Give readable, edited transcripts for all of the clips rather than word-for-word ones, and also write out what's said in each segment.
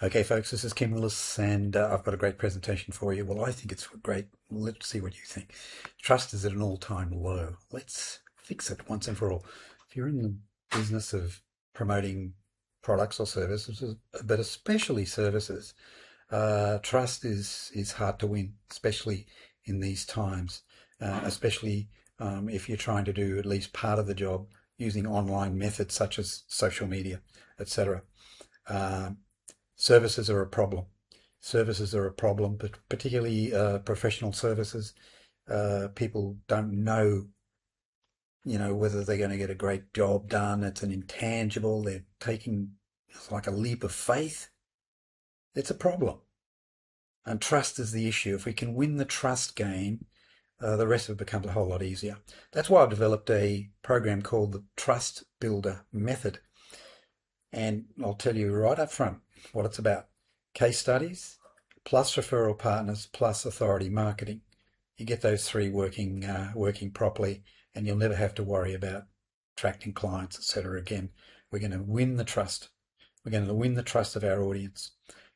Okay, folks, this is Kim Willis, and I've got a great presentation for you. Well, I think it's great. Let's see what you think. Trust is at an all-time low. Let's fix it once and for all. If you're in the business of promoting products or services, but especially services, trust is hard to win, especially in these times, especially if you're trying to do at least part of the job using online methods such as social media, etc. Services are a problem. Services are a problem, but particularly professional services. People don't know, whether they're going to get a great job done. It's an intangible. They're taking it's like a leap of faith. It's a problem. And trust is the issue. If we can win the trust game, the rest of it becomes a whole lot easier. That's why I've developed a program called the Trust Builder Method. And I'll tell you right up front what it's about. Case studies, plus referral partners, plus authority marketing. You get those three working properly, and you'll never have to worry about attracting clients, etc. Again, we're going to win the trust. We're going to win the trust of our audience.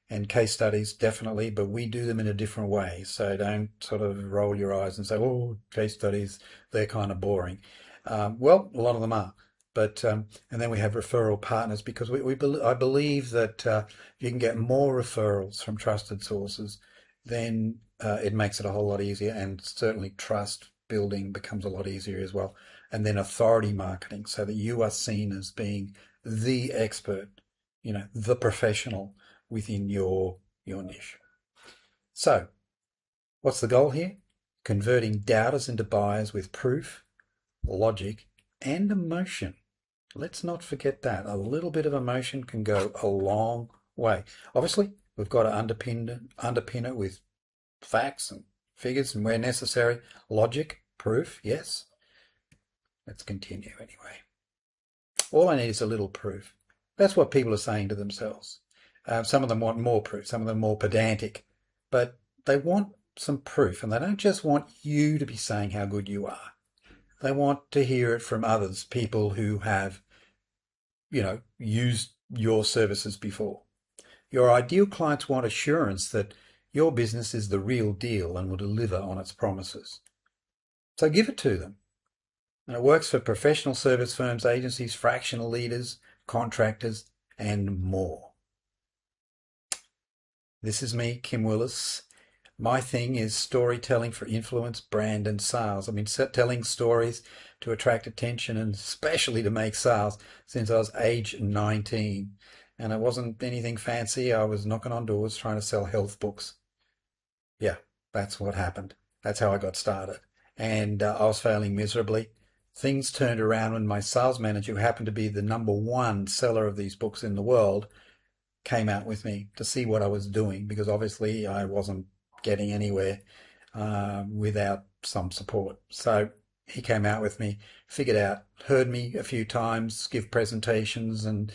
And case studies, definitely, but we do them in a different way. So don't sort of roll your eyes and say, oh, case studies, they're kind of boring. Well, a lot of them are. But and then we have referral partners because I believe that if you can get more referrals from trusted sources, then it makes it a whole lot easier, and certainly trust building becomes a lot easier as well. And then authority marketing, so that you are seen as being the expert, the professional within your niche. So, what's the goal here? Converting doubters into buyers with proof, logic, and emotion. Let's not forget that. A little bit of emotion can go a long way. Obviously, we've got to underpin it with facts and figures, and where necessary, logic, proof, yes. Let's continue anyway. All I need is a little proof. That's what people are saying to themselves. Some of them want more proof, some of them more pedantic, but they want some proof, and they don't just want you to be saying how good you are. They want to hear it from others, people who have, used your services before. Your ideal clients want assurance that your business is the real deal and will deliver on its promises. So give it to them. And it works for professional service firms, agencies, fractional leaders, contractors, and more. This is me, Kim Willis. My thing is storytelling for influence, brand, and sales. I've been telling stories to attract attention and especially to make sales since I was age 19. And it wasn't anything fancy. I was knocking on doors trying to sell health books. Yeah, that's what happened. That's how I got started. And I was failing miserably. Things turned around when my sales manager, who happened to be the number one seller of these books in the world, came out with me to see what I was doing, because obviously I wasn't getting anywhere without some support. So he came out with me, figured out, heard me a few times give presentations, and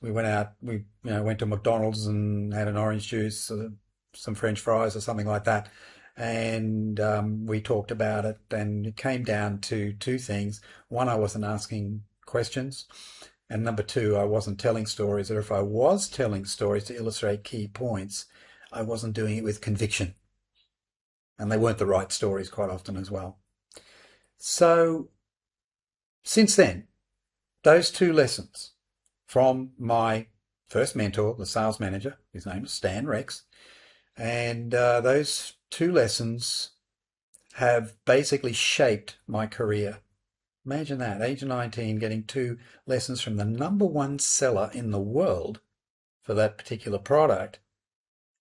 we went out. We went to McDonald's and had an orange juice, some French fries, or something like that. And we talked about it, and it came down to two things. One, I wasn't asking questions. And number two, I wasn't telling stories, or if I was telling stories to illustrate key points, I wasn't doing it with conviction. And they weren't the right stories quite often as well. So since then, those two lessons from my first mentor, the sales manager, his name is Stan Rex, and those two lessons have basically shaped my career. Imagine that, age 19, getting two lessons from the number one seller in the world for that particular product.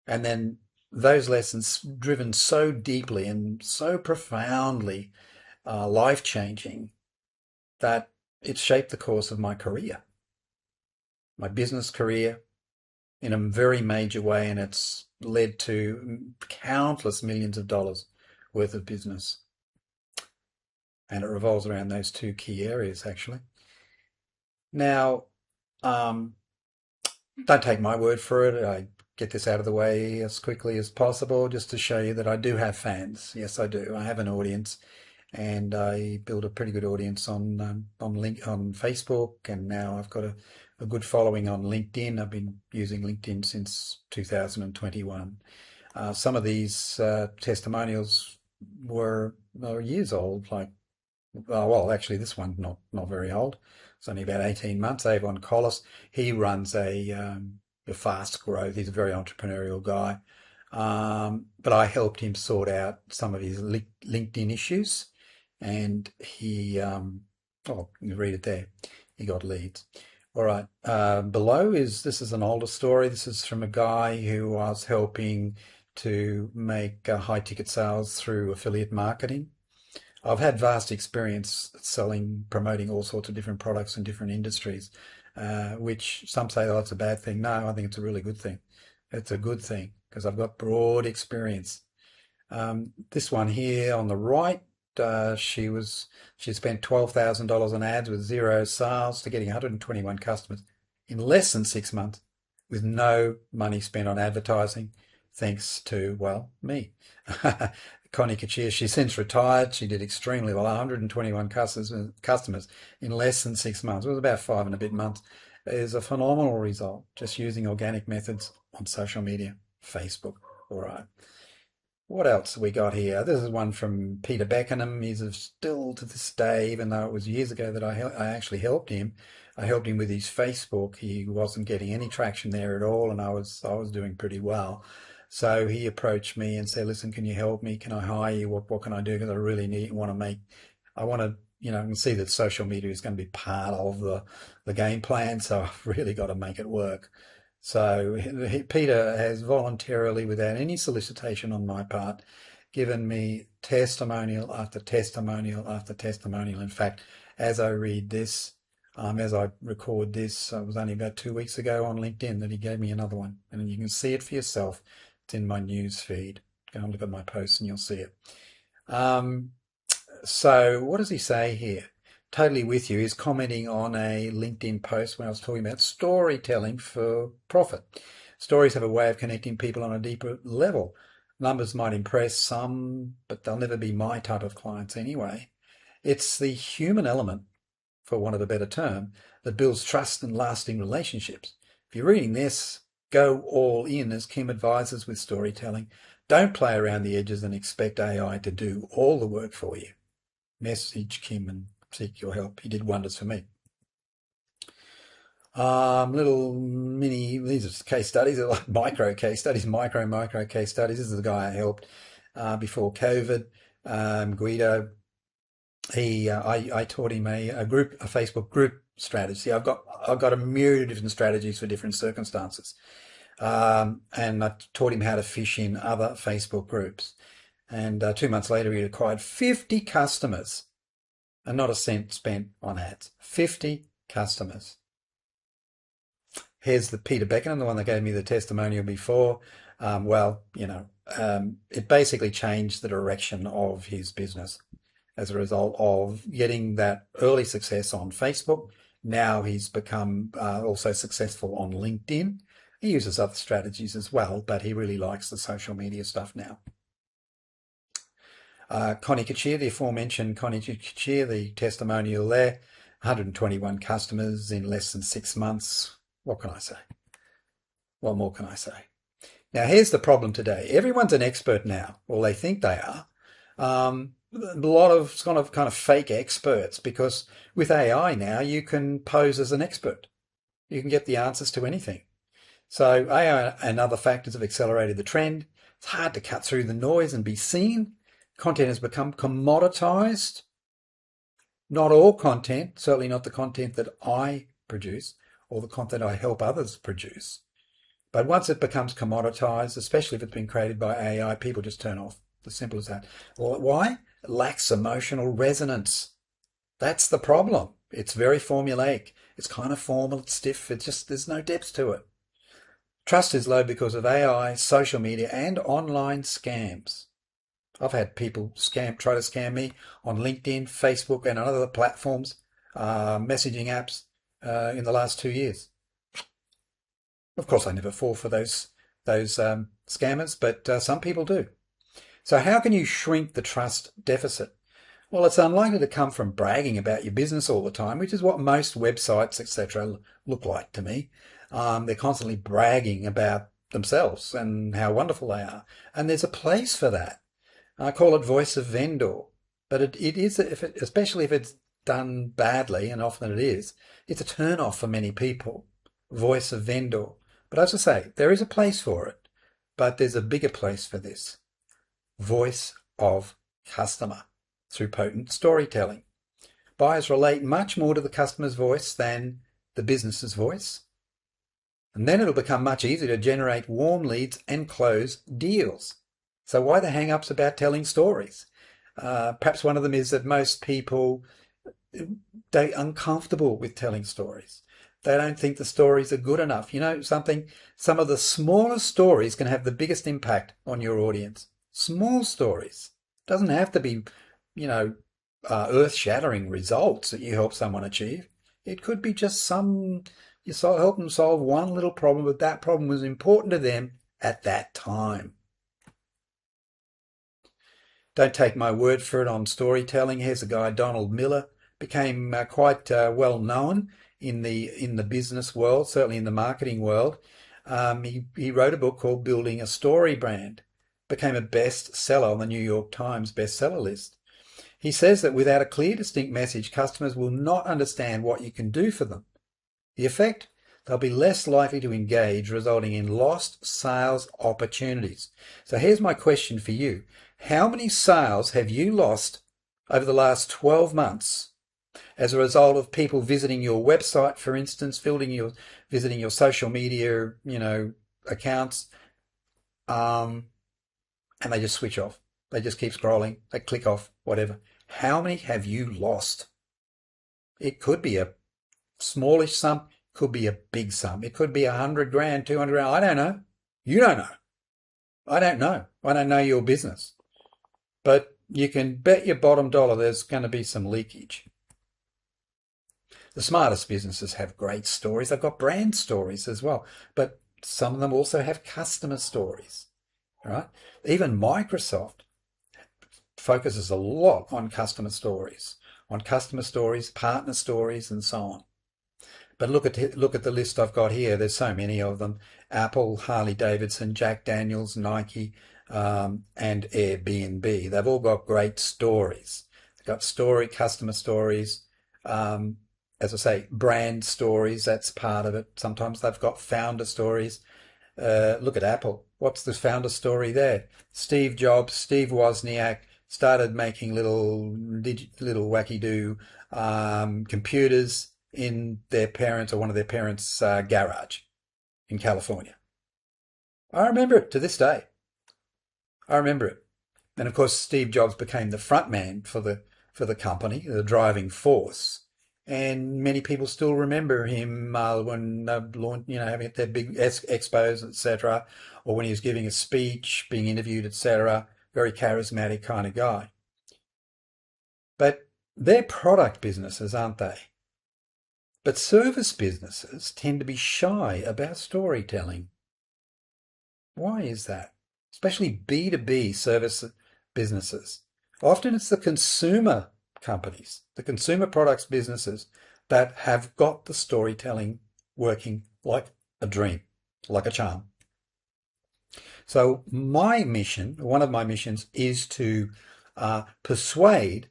And then those lessons driven so deeply and so profoundly life-changing that it shaped the course of my career, my business career, in a very major way, and it's led to countless millions of dollars worth of business. And it revolves around those two key areas, actually. Now, don't take my word for it. I get this out of the way as quickly as possible just to show you that I do have fans. Yes, I do. I have an audience, and I build a pretty good audience on Facebook, and now I've got a good following on LinkedIn. I've been using LinkedIn since 2021. Some of these testimonials were years old, like, oh, well, actually, this one not very old. It's only about 18 months. Avon Collis, he runs a fast growth. He's a very entrepreneurial guy. But I helped him sort out some of his LinkedIn issues, and oh, you read it there. He got leads. All right. Below this is an older story. This is from a guy who was helping to make high ticket sales through affiliate marketing. I've had vast experience selling, promoting all sorts of different products in different industries, which some say, oh, it's a bad thing. No, I think it's a really good thing. It's a good thing because I've got broad experience. This one here on the right, she spent $12,000 on ads with zero sales to getting 121 customers in less than 6 months with no money spent on advertising, thanks to, well, me. Connie Kachir, she's since retired. She did extremely well, 121 customers in less than 6 months. It was about 5 and a bit months. It is a phenomenal result just using organic methods on social media, Facebook. All right. What else we got here? This is one from Peter Beckenham. He's still to this day, even though it was years ago that I actually helped him. I helped him with his Facebook. He wasn't getting any traction there at all, and I was doing pretty well. So he approached me and said, "Listen, can you help me? Can I hire you? What can I do? Because I really I want to, I can see that social media is going to be part of the game plan. So I've really got to make it work." So Peter has voluntarily, without any solicitation on my part, given me testimonial after testimonial after testimonial. In fact, as I read this, as I record this, it was only about 2 weeks ago on LinkedIn that he gave me another one. And you can see it for yourself. It's in my news feed. Go and look at my posts and you'll see it. So what does he say here? Totally with you. He's commenting on a LinkedIn post when I was talking about storytelling for profit. Stories have a way of connecting people on a deeper level. Numbers might impress some, but they'll never be my type of clients anyway. It's the human element, for want of a better term, that builds trust and lasting relationships. If you're reading this, go all in as Kim advises with storytelling. Don't play around the edges and expect AI to do all the work for you. Message Kim and seek your help. He did wonders for me. Little mini, these are case studies, they're like micro case studies, micro case studies. This is the guy I helped before COVID, Guido. I taught him a Facebook group strategy. I've got a myriad of different strategies for different circumstances. And I taught him how to fish in other Facebook groups. And 2 months later, he acquired 50 customers and not a cent spent on ads. 50 customers. Here's the Peter Beckenham, the one that gave me the testimonial before. It basically changed the direction of his business as a result of getting that early success on Facebook. Now he's become also successful on LinkedIn. He uses other strategies as well, but he really likes the social media stuff now. Connie Kachir, the aforementioned Connie Kachir, the testimonial there, 121 customers in less than 6 months. What can I say? What more can I say? Now, here's the problem today. Everyone's an expert now. Well, they think they are. A lot of kind of fake experts, because with AI now, you can pose as an expert. You can get the answers to anything. So AI and other factors have accelerated the trend. It's hard to cut through the noise and be seen. Content has become commoditized. Not all content, certainly not the content that I produce or the content I help others produce. But once it becomes commoditized, especially if it's been created by AI, people just turn off. As simple as that. Well, why? It lacks emotional resonance. That's the problem. It's very formulaic. It's kind of formal, it's stiff. There's no depth to it. Trust is low because of AI, social media, and online scams. I've had people try to scam me on LinkedIn, Facebook, and other platforms, messaging apps, in the last 2 years. Of course, I never fall for those scammers, but some people do. So how can you shrink the trust deficit? Well, it's unlikely to come from bragging about your business all the time, which is what most websites, etc., look like to me. They're constantly bragging about themselves and how wonderful they are. And there's a place for that. I call it voice of vendor, but it is, especially if it's done badly, and often it is, it's a turn off for many people. Voice of vendor. But as I say, there is a place for it, but there's a bigger place for this. Voice of customer through potent storytelling. Buyers relate much more to the customer's voice than the business's voice. And then it'll become much easier to generate warm leads and close deals. So why the hang-ups about telling stories? Perhaps one of them is that most people, they're uncomfortable with telling stories. They don't think the stories are good enough. You know something? Some of the smallest stories can have the biggest impact on your audience. Small stories. Doesn't have to be, earth-shattering results that you help someone achieve. It could be just you help them solve one little problem, but that problem was important to them at that time. Don't take my word for it on storytelling. Here's a guy, Donald Miller, became quite well known in the business world, certainly in the marketing world. He wrote a book called Building a Story Brand. Became a bestseller on the New York Times bestseller list. He says that without a clear, distinct message, customers will not understand what you can do for them. The effect? They'll be less likely to engage, resulting in lost sales opportunities. So here's my question for you. How many sales have you lost over the last 12 months as a result of people visiting your website, for instance, visiting your social media, accounts, and they just switch off. They just keep scrolling. They click off, whatever. How many have you lost? It could be a smallish sum, could be a big sum. It could be 100 grand, 200 grand. I don't know. You don't know. I don't know. I don't know your business. But you can bet your bottom dollar there's going to be some leakage. The smartest businesses have great stories. They've got brand stories as well. But some of them also have customer stories. Right? Even Microsoft focuses a lot on customer stories, partner stories, and so on. But look at the list I've got here. There's so many of them: Apple, Harley Davidson, Jack Daniels, Nike, and Airbnb. They've all got great stories. They've got customer stories. As I say, brand stories. That's part of it. Sometimes they've got founder stories. Look at Apple. What's the founder story there? Steve Jobs, Steve Wozniak started making little wacky-do computers in their parents' or one of their parents' garage in California. I remember it to this day. I remember it. And of course, Steve Jobs became the front man for the company, the driving force. And many people still remember him when having their big expos, etc., or when he was giving a speech, being interviewed, etc. Very charismatic kind of guy. But they're product businesses, aren't they? But service businesses tend to be shy about storytelling. Why is that? Especially B2B service businesses. Often it's the consumer companies, the consumer products businesses that have got the storytelling working like a dream, like a charm. So my mission, one of my missions, is to persuade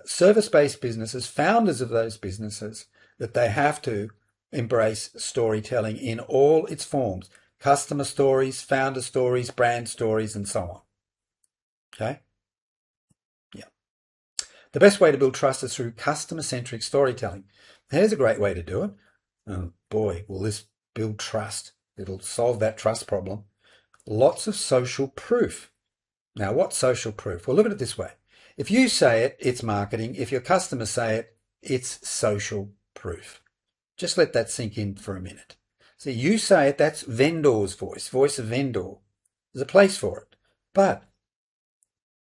service-based businesses, founders of those businesses, that they have to embrace storytelling in all its forms: customer stories, founder stories, brand stories, and so on. Okay? Yeah. The best way to build trust is through customer-centric storytelling. Here's a great way to do it. Oh boy, will this build trust? It'll solve that trust problem. Lots of social proof. Now, what's social proof? Well, look at it this way. If you say it, it's marketing. If your customers say it, it's social proof. Just let that sink in for a minute. See, you say it, that's vendor's voice of vendor. There's a place for it. But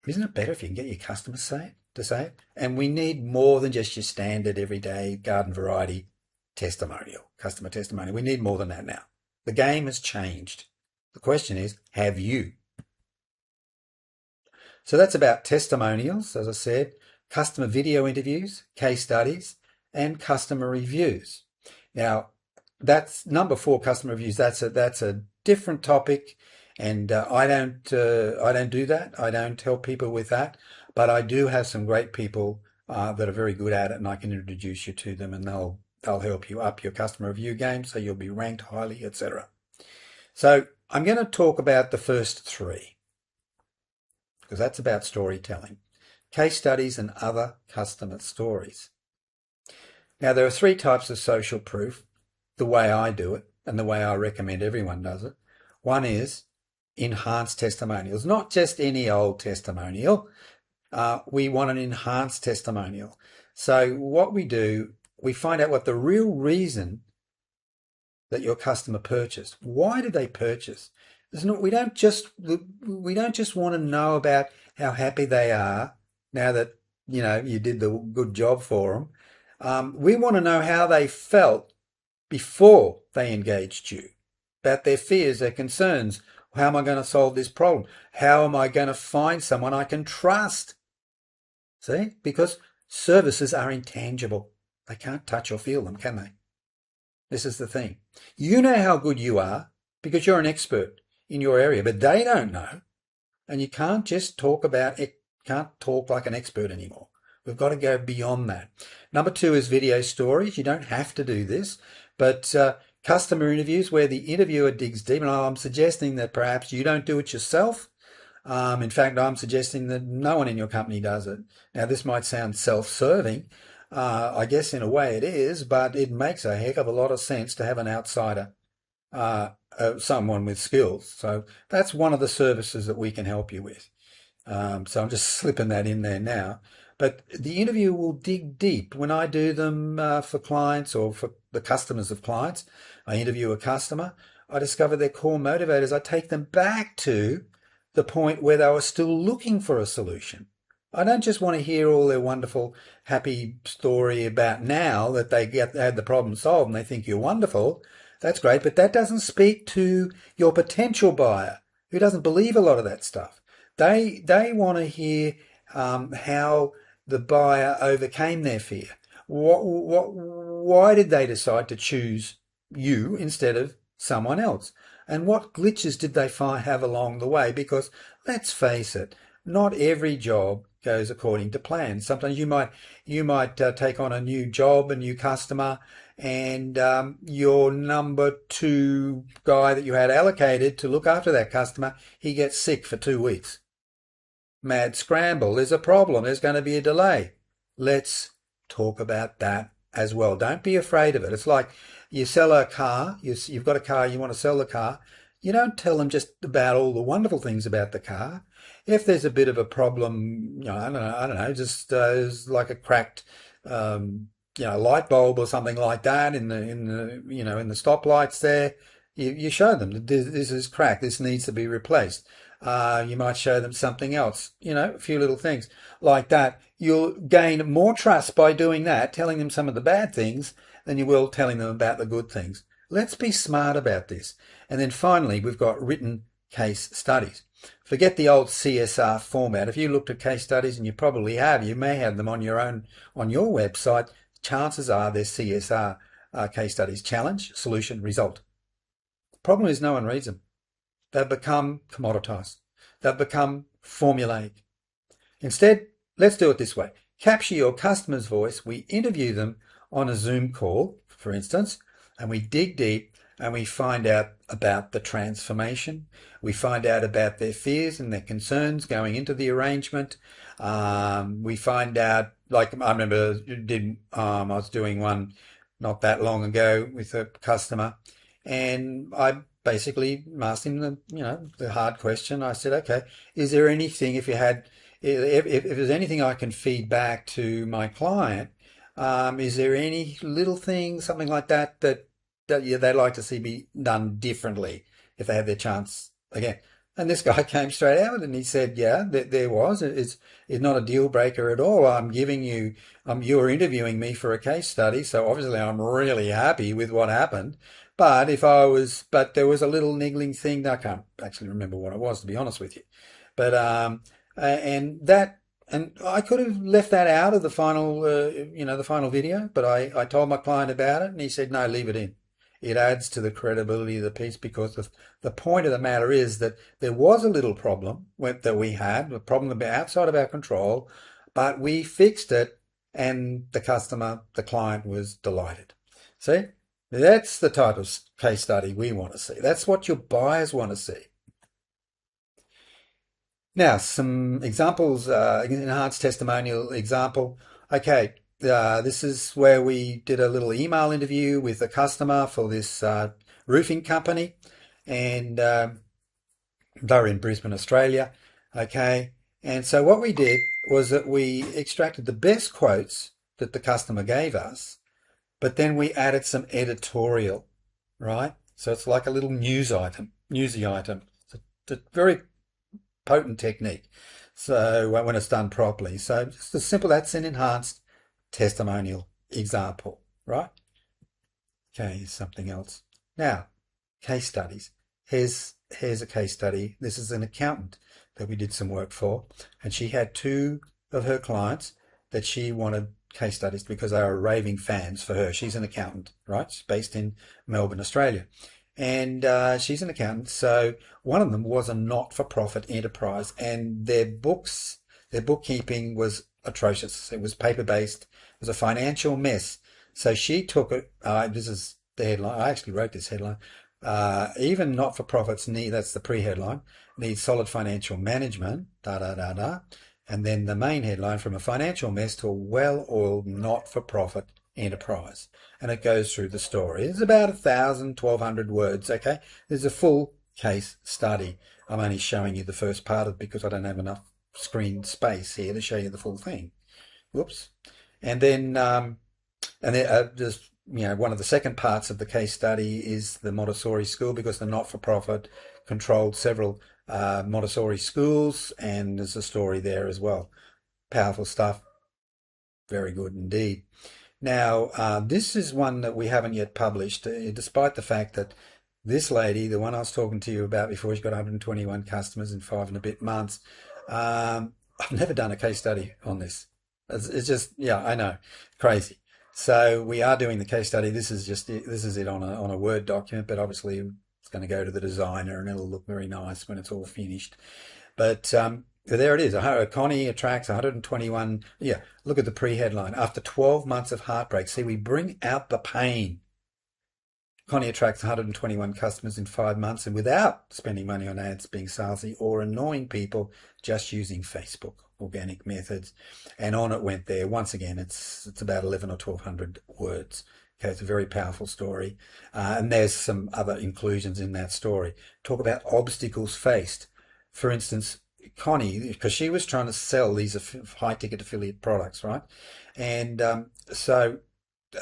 isn't it better if you can get your customers to say it? And we need more than just your standard everyday garden variety testimonial, customer testimonial. We need more than that now. The game has changed. The question is, have you? So that's about testimonials, as I said, customer video interviews, case studies, and customer reviews. Now, that's number 4, customer reviews. That's a different topic, and I don't do that. I don't help people with that, but I do have some great people that are very good at it, and I can introduce you to them, and they'll help you up your customer review game, so you'll be ranked highly, etc. So I'm going to talk about the first 3 because that's about storytelling, case studies, and other customer stories. Now, there are 3 types of social proof, the way I do it and the way I recommend everyone does it. One is enhanced testimonials, not just any old testimonial. We want an enhanced testimonial. So what we do, we find out what the real reason that your customer purchased. Why did they purchase? We don't just want to know about how happy they are now that you did the good job for them. We want to know how they felt before they engaged you, about their fears, their concerns. How am I going to solve this problem? How am I going to find someone I can trust? See, because services are intangible. They can't touch or feel them, can they? This is the thing. You know how good you are because you're an expert in your area, but they don't know. And you can't just talk like an expert anymore. We've got to go beyond that. Number 2 is video stories. You don't have to do this, but customer interviews where the interviewer digs deep. And I'm suggesting that perhaps you don't do it yourself. In fact, I'm suggesting that no one in your company does it. Now, this might sound self-serving. I guess in a way it is, but it makes a heck of a lot of sense to have an outsider, someone with skills. So that's one of the services that we can help you with. So I'm just slipping that in there now. But the interview will dig deep. When I do them for clients or for the customers of clients, I interview a customer, I discover their core motivators. I take them back to the point where they were still looking for a solution. I don't just want to hear all their wonderful, happy story about now that they had the problem solved and they think you're wonderful. That's great, but that doesn't speak to your potential buyer who doesn't believe a lot of that stuff. They want to hear how the buyer overcame their fear. Why did they decide to choose you instead of someone else? And what glitches did they have along the way? Because let's face it, not every job goes according to plan. Sometimes you might take on a new job, a new customer, and your number 2 guy that you had allocated to look after that customer, he gets sick for 2 weeks. Mad scramble. There's a problem. There's going to be a delay. Let's talk about that as well. Don't be afraid of it. It's like you sell a car. You've got a car. You want to sell the car. You don't tell them just about all the wonderful things about the car. If there's a bit of a problem, I don't know, just like a cracked, light bulb or something like that in the stoplights there, you show them that this is cracked. This needs to be replaced. You might show them something else, a few little things like that. You'll gain more trust by doing that, telling them some of the bad things, than you will telling them about the good things. Let's be smart about this. And then finally, we've got written case studies. Forget the old CSR format. If you looked at case studies, and you probably have, you may have them on your website. Chances are they're CSR case studies. Challenge, solution, result. The problem is no one reads them. They've become commoditized. They've become formulaic. Instead, let's do it this way. Capture your customer's voice. We interview them on a Zoom call, for instance, and we dig deep and we find out about the transformation. We find out about their fears and their concerns going into the arrangement. We find out, like I remember I was doing one not that long ago with a customer, and I basically asked him the hard question. I said, okay, is there anything, if there's anything I can feed back to my client, is there any little thing, something like that they'd like to see be done differently if they had their chance again? And this guy came straight out and he said, yeah, there was. It's not a deal breaker at all. You're interviewing me for a case study, so obviously I'm really happy with what happened. But there was a little niggling thing. I can't actually remember what it was, to be honest with you. But and that And I could have left that out of the final, the final video, but I told my client about it and he said, no, leave it in. It adds to the credibility of the piece because the point of the matter is that there was a little problem that we had, a problem outside of our control, but we fixed it and the client was delighted. See, that's the type of case study we want to see. That's what your buyers want to see. Now, some examples, enhanced testimonial example. Okay, this is where we did a little email interview with a customer for this roofing company, and they're in Brisbane, Australia. Okay, and so what we did was that we extracted the best quotes that the customer gave us, but then we added some editorial, right? So it's like a little newsy item. It's a very potent technique. So when it's done properly. So just as simple, that's an enhanced testimonial example, right? Okay, something else. Now, case studies. Here's a case study. This is an accountant that we did some work for, and she had two of her clients that she wanted case studies because they were raving fans for her. She's an accountant, right? She's based in Melbourne, Australia. And she's an accountant. So one of them was a not-for-profit enterprise, and their bookkeeping was atrocious. It was paper-based. It was a financial mess. So she took it. This is the headline. I actually wrote this headline. Even not-for-profits need, that's the pre-headline, need solid financial management, da da da da. And then the main headline, from a financial mess to a well-oiled not-for-profit enterprise. And it goes through the story. It's about 1,000, 1,200 words, okay? There's a full case study. I'm only showing you the first part of it because I don't have enough screen space here to show you the full thing. Whoops. And then, just, one of the second parts of the case study is the Montessori school, because the not-for-profit controlled several Montessori schools, and there's a story there as well. Powerful stuff. Very good indeed. Now, this is one that we haven't yet published, despite the fact that this lady, the one I was talking to you about before, she's got 121 customers in 5 and a bit months. I've never done a case study on this. It's just, yeah, I know, crazy. So we are doing the case study. This is it on a Word document, but obviously it's going to go to the designer and it'll look very nice when it's all finished. But there it is. Connie attracts 121. Yeah, look at the pre-headline. After 12 months of heartbreak. See, we bring out the pain. Connie attracts 121 customers in 5 months and without spending money on ads, being salesy, or annoying people, just using Facebook organic methods. And on it went there. Once again, it's about 11 or 1,200 words. Okay, it's a very powerful story. And there's some other inclusions in that story. Talk about obstacles faced. For instance, Connie, because she was trying to sell these high ticket affiliate products, right? And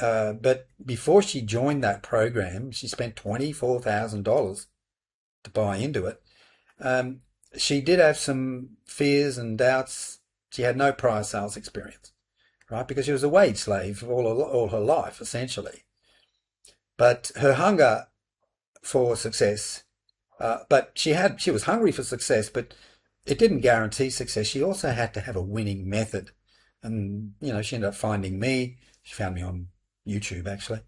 but before she joined that program, she spent $24,000 to buy into it. She did have some fears and doubts. She had no prior sales experience, right? Because she was a wage slave all her life, essentially. But her hunger for success, but she was hungry for success, but it didn't guarantee success. She also had to have a winning method. And, she ended up finding me. She found me on YouTube, actually.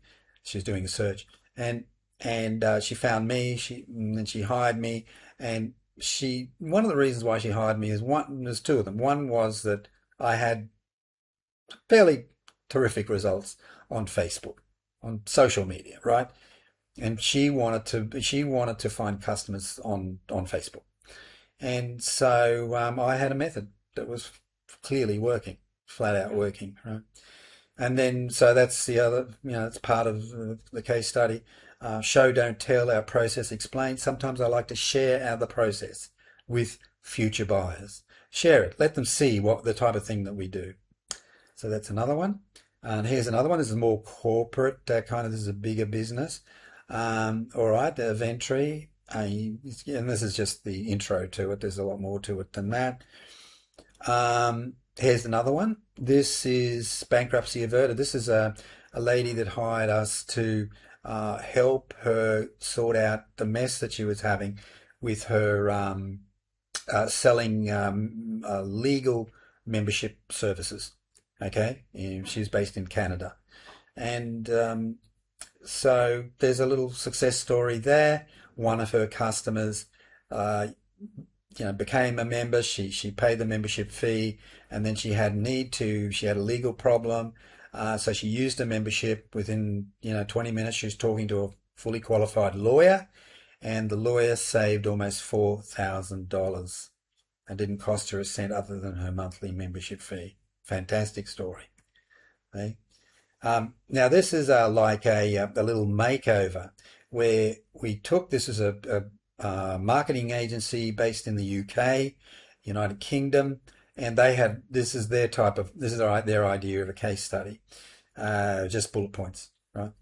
She was doing a search. And she found me. And then she hired me. And one of the reasons why she hired me there's two of them. One was that I had fairly terrific results on Facebook, on social media, right? And she wanted to find customers on Facebook. And so I had a method that was clearly working, flat out working, right? And then, so that's the other, it's part of the case study. Show, don't tell, our process explained. Sometimes I like to share the process with future buyers. Share it. Let them see what the type of thing that we do. So that's another one. And here's another one. This is more corporate, this is a bigger business. All right, Ventry. And this is just the intro to it. There's a lot more to it than that. Here's another one. This is bankruptcy averted. This is a lady that hired us to help her sort out the mess that she was having with her selling legal membership services. Okay, and she's based in Canada, and so there's a little success story there. One of her customers, uh, became a member. She paid the membership fee, and then she had she had a legal problem, so she used a membership. Within 20 minutes, she was talking to a fully qualified lawyer, and the lawyer saved almost $4,000 and didn't cost her a cent other than her monthly membership fee. Fantastic story. Eh? Now this is like a little makeover where we took this as a marketing agency based in the UK, United Kingdom, and they had this is their idea of a case study, just bullet points, right?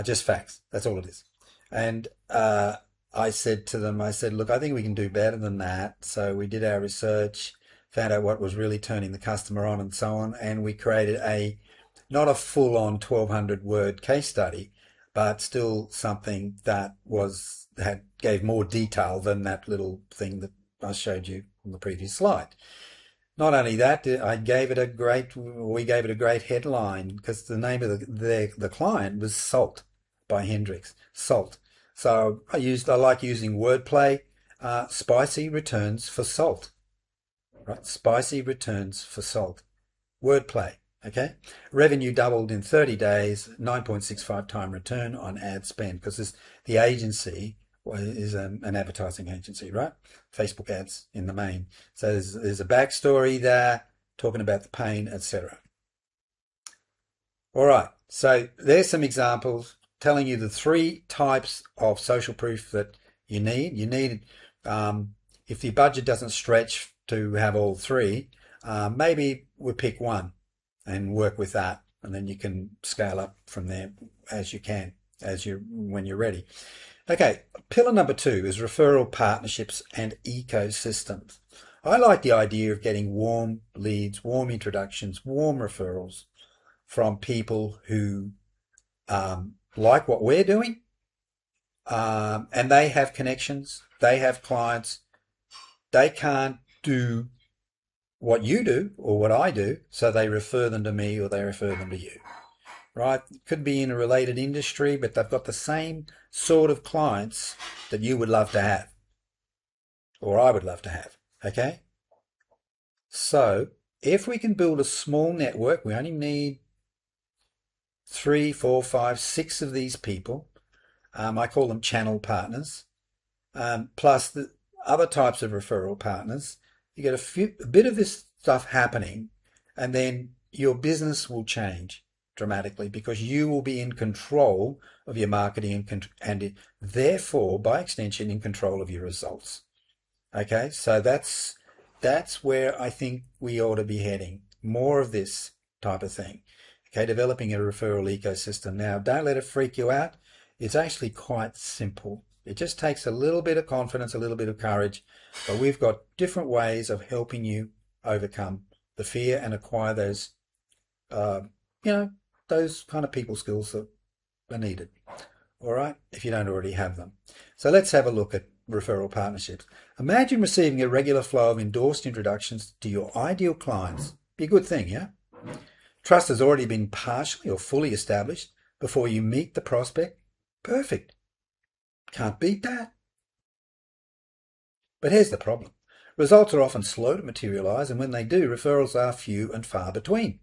Just facts. That's all it is. And I said to them, I said, look, I think we can do better than that. So we did our research, found out what was really turning the customer on and so on, and we created not a full-on 1,200 word case study, but still something that gave more detail than that little thing that I showed you on the previous slide. Not only that, we gave it a great headline because the name of the client was Salt by Hendrix. Salt. So I like using wordplay. Spicy returns for salt. Right? Spicy returns for salt. Wordplay. Okay. Revenue doubled in 30 days, 9.65 time return on ad spend because the agency is an advertising agency, right? Facebook ads in the main. So there's a backstory there talking about the pain, etc. All right. So there's some examples telling you the 3 types of social proof that you need. You need, if your budget doesn't stretch to have all 3, maybe we pick one and work with that, and then you can scale up from there as you can, when you're ready. Okay, pillar number 2 is referral partnerships and ecosystems. I like the idea of getting warm leads, warm introductions, warm referrals from people who like what we're doing, and they have connections, they have clients, they can't do what you do or what I do, so they refer them to me or they refer them to you, right? Could be in a related industry, but they've got the same sort of clients that you would love to have, or I would love to have, okay? So if we can build a small network, we only need 3, 4, 5, 6 of these people. I call them channel partners, plus the other types of referral partners. You get a bit of this stuff happening, and then your business will change dramatically because you will be in control of your marketing and therefore, by extension, in control of your results. Okay, so that's where I think we ought to be heading. More of this type of thing. Okay, developing a referral ecosystem. Now, don't let it freak you out. It's actually quite simple. It just takes a little bit of confidence, a little bit of courage, but we've got different ways of helping you overcome the fear and acquire those, those kind of people skills that are needed. All right, if you don't already have them. So let's have a look at referral partnerships. Imagine receiving a regular flow of endorsed introductions to your ideal clients. Be a good thing, yeah? Trust has already been partially or fully established before you meet the prospect. Perfect. Can't beat that. But here's the problem. Results are often slow to materialise, and when they do, referrals are few and far between.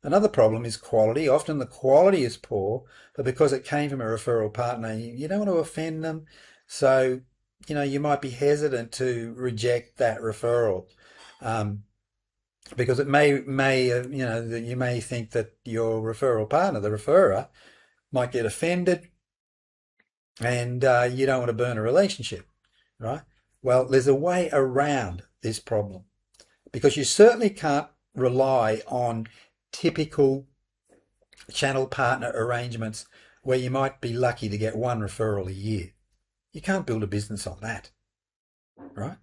Another problem is quality. Often the quality is poor, but because it came from a referral partner, you don't want to offend them. So, you might be hesitant to reject that referral. Because it you may think that your referral partner, the referrer, might get offended, and you don't want to burn a relationship, right? Well, there's a way around this problem because you certainly can't rely on typical channel partner arrangements where you might be lucky to get 1 referral a year. You can't build a business on that, right?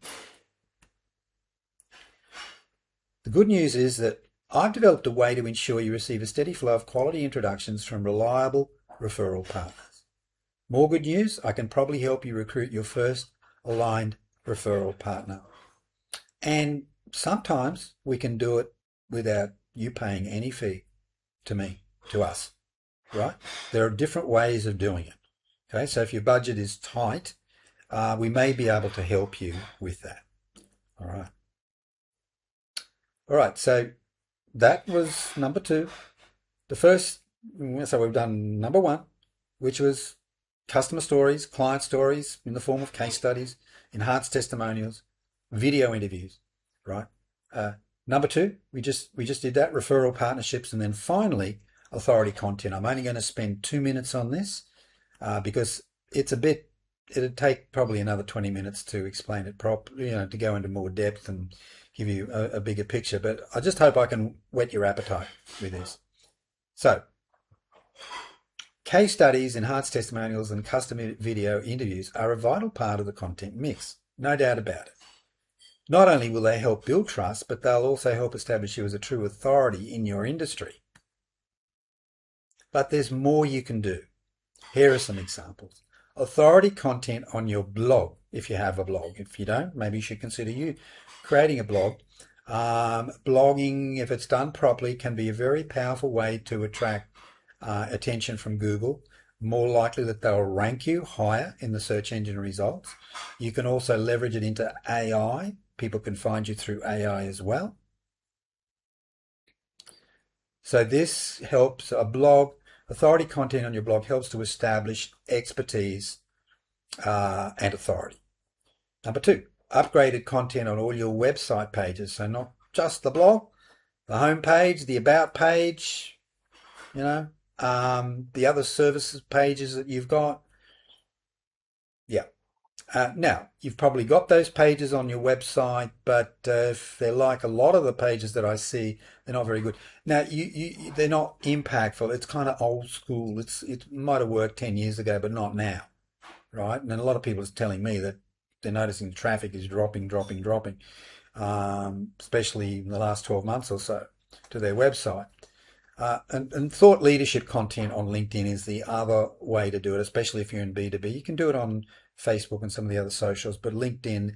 The good news is that I've developed a way to ensure you receive a steady flow of quality introductions from reliable referral partners. More good news, I can probably help you recruit your first aligned referral partner. And sometimes we can do it without you paying any fee to me, to us, right? There are different ways of doing it. Okay, so if your budget is tight, we may be able to help you with that. All right. All right. So that was number two. The first, so we've done number one, which was customer stories, client stories in the form of case studies, enhanced testimonials, video interviews, right? Uh, Number two, we just did that, referral partnerships, and then finally authority content. I'm only going to spend 2 minutes on this because it's a bit. It'd take probably another 20 minutes to explain it properly, to go into more depth and give you a bigger picture. But I just hope I can whet your appetite with this. So, case studies, enhanced testimonials, and custom video interviews are a vital part of the content mix, no doubt about it. Not only will they help build trust, but they'll also help establish you as a true authority in your industry. But there's more you can do. Here are some examples. Authority content on your blog, if you have a blog. If you don't, maybe you should consider you creating a blog. Blogging, if it's done properly, can be a very powerful way to attract attention from Google. More likely that they'll rank you higher in the search engine results. You can also leverage it into AI. People can find you through AI as well. So this helps a blog. Authority content on your blog helps to establish expertise and authority. Number two, upgraded content on all your website pages. So not just the blog, the home page, the about page, the other services pages that you've got. Yeah. Now, you've probably got those pages on your website, but if they're like a lot of the pages that I see, they're not very good. Now, they're not impactful. It's kind of old school. It might have worked 10 years ago, but not now, right? And a lot of people are telling me that they're noticing the traffic is dropping, especially in the last 12 months or so to their website. And thought leadership content on LinkedIn is the other way to do it, especially if you're in B2B. You can do it on Facebook and some of the other socials, but LinkedIn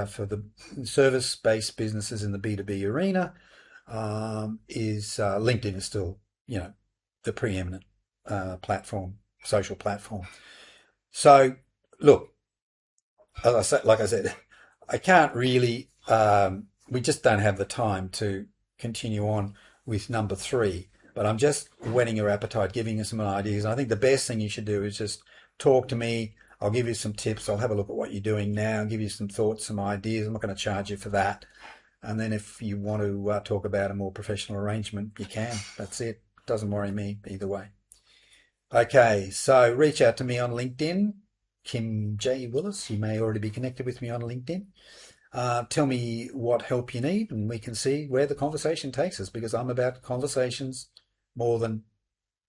for the service-based businesses in the B2B arena LinkedIn is still, the preeminent social platform. So, look, like I said, I can't really. We just don't have the time to continue on with number three. But I'm just whetting your appetite, giving you some ideas. And I think the best thing you should do is just talk to me. I'll give you some tips. I'll have a look at what you're doing now, give you some thoughts, some ideas. I'm not going to charge you for that. And then if you want to talk about a more professional arrangement, you can. That's it. Doesn't worry me either way. Okay, so reach out to me on LinkedIn, Kim J. Willis. You may already be connected with me on LinkedIn. Tell me what help you need, and we can see where the conversation takes us, because I'm about conversations more than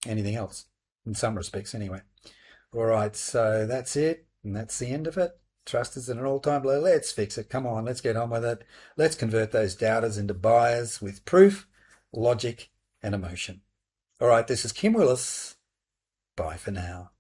anything else, in some respects anyway. All right, so that's it, and that's the end of it. Trust is at an all-time low. Let's fix it. Come on, let's get on with it. Let's convert those doubters into buyers with proof, logic, and emotion. All right, this is Kim Willis. Bye for now.